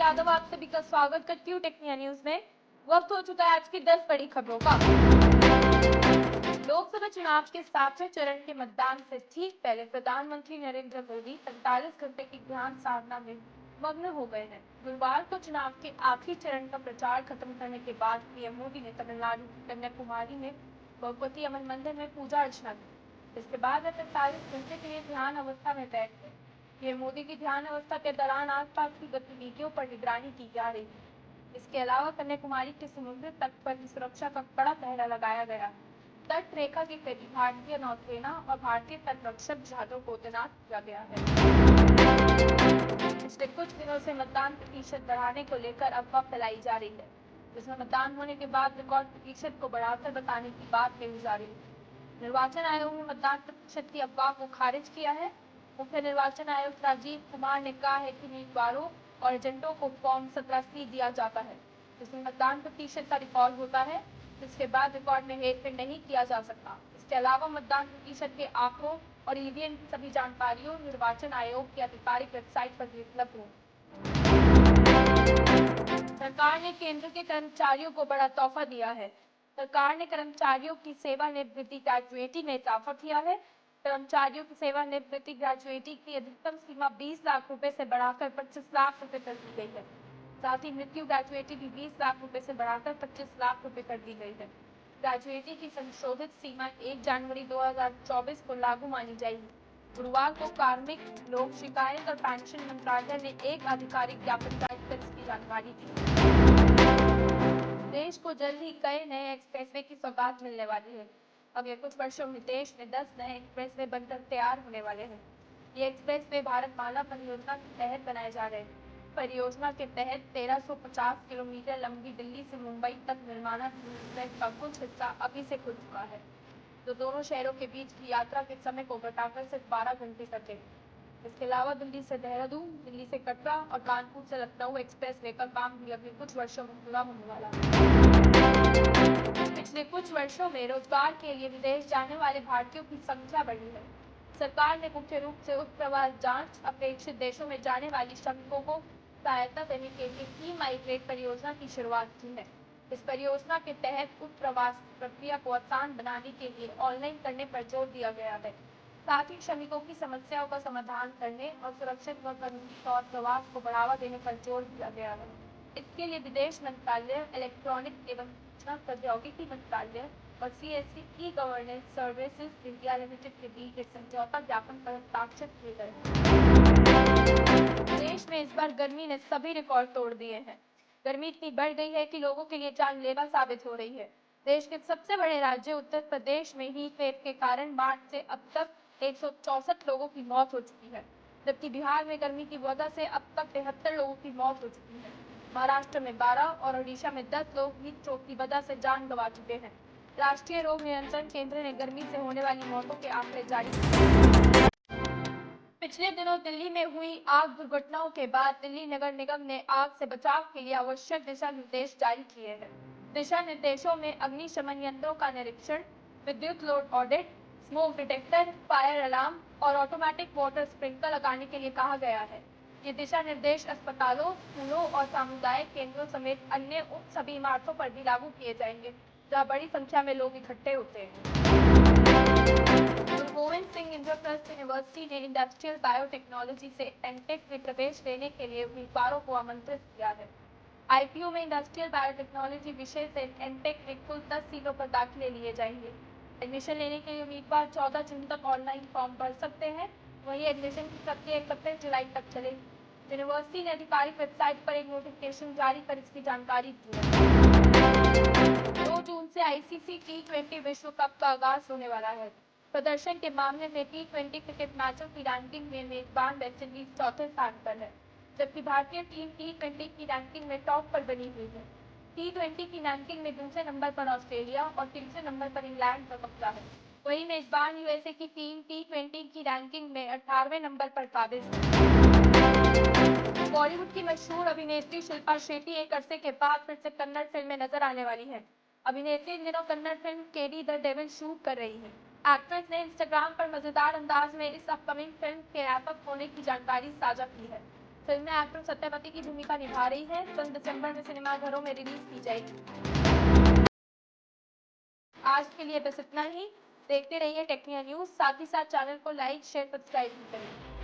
यादव आप सभी का स्वागत करती हूँ टेक्निया न्यूज में। वक्त हो चुका है आज की 10 बड़ी खबरों का। लोकसभा चुनाव के 7वें चरण के मतदान से ठीक पहले प्रधानमंत्री नरेंद्र मोदी 45 घंटे की ध्यान साधना में मग्न हो गए हैं। गुरुवार को चुनाव के आखिरी चरण का प्रचार खत्म करने के बाद पीएम मोदी ने तमिलनाडु की कन्याकुमारी में भगवती अमन मंदिर में पूजा अर्चना की। इसके बाद वे 45 घंटे के लिए ध्यान अवस्था में बैठ गए। पीएम मोदी की ध्यान अवस्था के दौरान आसपास की गतिविधियों पर निगरानी की जा रही है। इसके अलावा कन्याकुमारी के समुद्र तट पर सुरक्षा का कड़ा पहरा लगाया गया। तट रेखा के करीब भारतीय नौसेना और भारतीय तटरक्षक जहाजों को तैनात किया गया है। पिछले कुछ दिनों से मतदान प्रतिशत बढ़ाने को लेकर अफवाह फैलाई जा रही है, जिसमें मतदान होने के बाद रिकॉर्ड प्रतिशत को बढ़ाकर बताने की बात कही जा रही है। निर्वाचन आयोग ने मतदान प्रतिशत की अफवाह को खारिज किया है। मुख्य निर्वाचन आयुक्त राजीव कुमार ने कहा है कि उम्मीदवारों और एजेंटों को फॉर्म 17C दिया जाता है, जिसमें मतदान प्रतिशत का रिकॉर्ड होता है। इसके बाद रिकॉर्ड में हेरफेर नहीं किया जा सकता। इसके अलावा मतदान प्रतिशत के आंकड़ों और ईवीएम की सभी जानकारियों निर्वाचन आयोग की आधिकारिक वेबसाइट पर भी उपलब्ध होगी। सरकार ने केंद्र के कर्मचारियों को बड़ा तोहफा दिया है। सरकार ने कर्मचारियों की सेवानिवृत्ति ग्रेजुएटी में इजाफा किया है। कर्मचारियों की सेवानिवृत्ति ग्रेजुएटी की अधिकतम सीमा 20 लाख रुपए से बढ़ाकर 25 लाख रुपए कर दी गई है। साथ ही मृत्यु ग्रेजुएटी भी 20 लाख रुपए से बढ़ाकर 25 लाख रुपए कर दी गई है। ग्रेजुएटी की संशोधित सीमा 1 जनवरी 2024 को लागू मानी जाएगी। गुरुवार को कार्मिक, लोक शिकायत और पेंशन मंत्रालय ने एक आधिकारिक ज्ञापन जारी कर इसकी जानकारी दी। देश को जल्द ही कई नए एक्सप्रेसवे की सौगात मिलने वाली है। अगले कुछ वर्षों में देश में 10 नए एक्सप्रेसवे बनकर तैयार होने वाले हैं। ये एक्सप्रेसवे भारतमाला परियोजना के तहत बनाए जा रहे हैं। परियोजना के तहत 1350 किलोमीटर लंबी दिल्ली से मुंबई तक निर्माणाधीन एक्सप्रेस का कुछ हिस्सा अभी से खुल चुका है, जो दोनों शहरों के बीच की यात्रा के समय को घटाकर सिर्फ 12 घंटे करेगा। इसके अलावा दिल्ली से देहरादून, दिल्ली से कटरा और कानपुर से लखनऊ एक्सप्रेसवे का काम भी अगले कुछ वर्षों में पूरा होने वाला है। पिछले कुछ वर्षों में रोजगार के लिए विदेश जाने वाले भारतीयों की संख्या बढ़ी है। सरकार ने मुख्य रूप से उत्प्रवास जांच अपेक्षित देशों में जाने वाली श्रमिकों को सहायता देने के लिए ई-माइग्रेट परियोजना की शुरुआत की है। इस परियोजना के तहत उत्प्रवास प्रक्रिया को आसान बनाने के लिए ऑनलाइन करने पर जोर दिया गया है। साथ ही श्रमिकों की समस्याओं का समाधान करने और सुरक्षित व कानूनी तौर प्रवास को बढ़ावा देने पर जोर दिया गया है। इसके लिए विदेश मंत्रालय, इलेक्ट्रॉनिक एवं सूचना प्रौद्योगिकी मंत्रालय और CSC e governance services India limited के बीच एक समझौता ज्ञापन पर हस्ताक्षर किए गए। देश में इस बार गर्मी ने सभी रिकॉर्ड तोड़ दिए हैं। गर्मी इतनी बढ़ गई है कि लोगों के लिए जानलेवा साबित हो रही है। देश के सबसे बड़े राज्य उत्तर प्रदेश में हीट वेव के कारण मार्च से अब तक 164 लोगों की मौत हो चुकी है, जबकि बिहार में गर्मी की वजह से अब तक 73 लोगों की मौत हो चुकी है। महाराष्ट्र में 12 और ओडिशा में 10 लोग हीट स्ट्रोक की वजह से जान गंवा चुके हैं। राष्ट्रीय रोग नियंत्रण केंद्र ने गर्मी से होने वाली मौतों के आंकड़े जारी किए। पिछले दिनों दिल्ली में हुई आग दुर्घटनाओं के बाद दिल्ली नगर निगम ने आग से बचाव के लिए आवश्यक दिशा निर्देश जारी किए हैं। दिशा निर्देशों में अग्निशमन यंत्रों का निरीक्षण, विद्युत load audit, smoke detector, fire alarm और ऑटोमेटिक वाटर स्प्रिंकलर लगाने के लिए कहा गया है। ये दिशा निर्देश अस्पतालों, स्कूलों और सामुदायिक केंद्रों समेत अन्य उन सभी इमारतों पर भी लागू किए जाएंगे जहां बड़ी संख्या में लोग इकट्ठे होते हैं। गुरु गोविंद सिंह इंद्रप्रस्थ यूनिवर्सिटी ने इंडस्ट्रियल बायोटेक्नोलॉजी से एमटेक में प्रवेश लेने के लिए उम्मीदवारों को आमंत्रित किया है। आईपीयू में इंडस्ट्रियल बायोटेक्नोलॉजी विषय से एमटेक में कुल 10 सीटों पर दाखिले लिए जाएंगे। एडमिशन लेने के लिए उम्मीदवार 14 जून तक ऑनलाइन फॉर्म भर सकते हैं। वहीं एडमिशन की प्रक्रिया 31 जुलाई तक चलेगी। यूनिवर्सिटी ने आधिकारिक वेबसाइट पर एक नोटिफिकेशन जारी कर इसकी जानकारी दी है। 2 जून से आईसीसी T20 विश्व कप का आगाज होने वाला है। प्रदर्शन के मामले में T20 क्रिकेट मैचों की रैंकिंग में मेजबान वेस्टइंडीज चौथे स्थान पर है, जबकि भारतीय टीम T20 की रैंकिंग में टॉप पर बनी हुई है। T20 की रैंकिंग में दूसरे नंबर पर ऑस्ट्रेलिया और तीसरे नंबर पर इंग्लैंड का कब्जा है। वहीं मेजबान यूएसए की टीम T20 की रैंकिंग में 18वें नंबर पर काबिज है। बॉलीवुड की मशहूर अभिनेत्री शिल्पा शेट्टी एक अरसे के बाद फिर से कन्नड़ फिल्म में नजर आने वाली है। अभिनेत्री इन दिनों Kannada film KD the devil shoot कर रही है। एक्ट्रेस ने इंस्टाग्राम पर मजेदार अंदाज में इस अपकमिंग फिल्म के रैप अप होने की जानकारी साझा की है। फिल्म में एक्टर सत्यवती की भूमिका निभा रही है। फिल्म दिसंबर में सिनेमाघरों में रिलीज की जाएगी। आज के लिए बस इतना ही। देखते रहिए टेक्निया न्यूज, साथ ही साथ चैनल को लाइक शेयर सब्सक्राइब भी करें।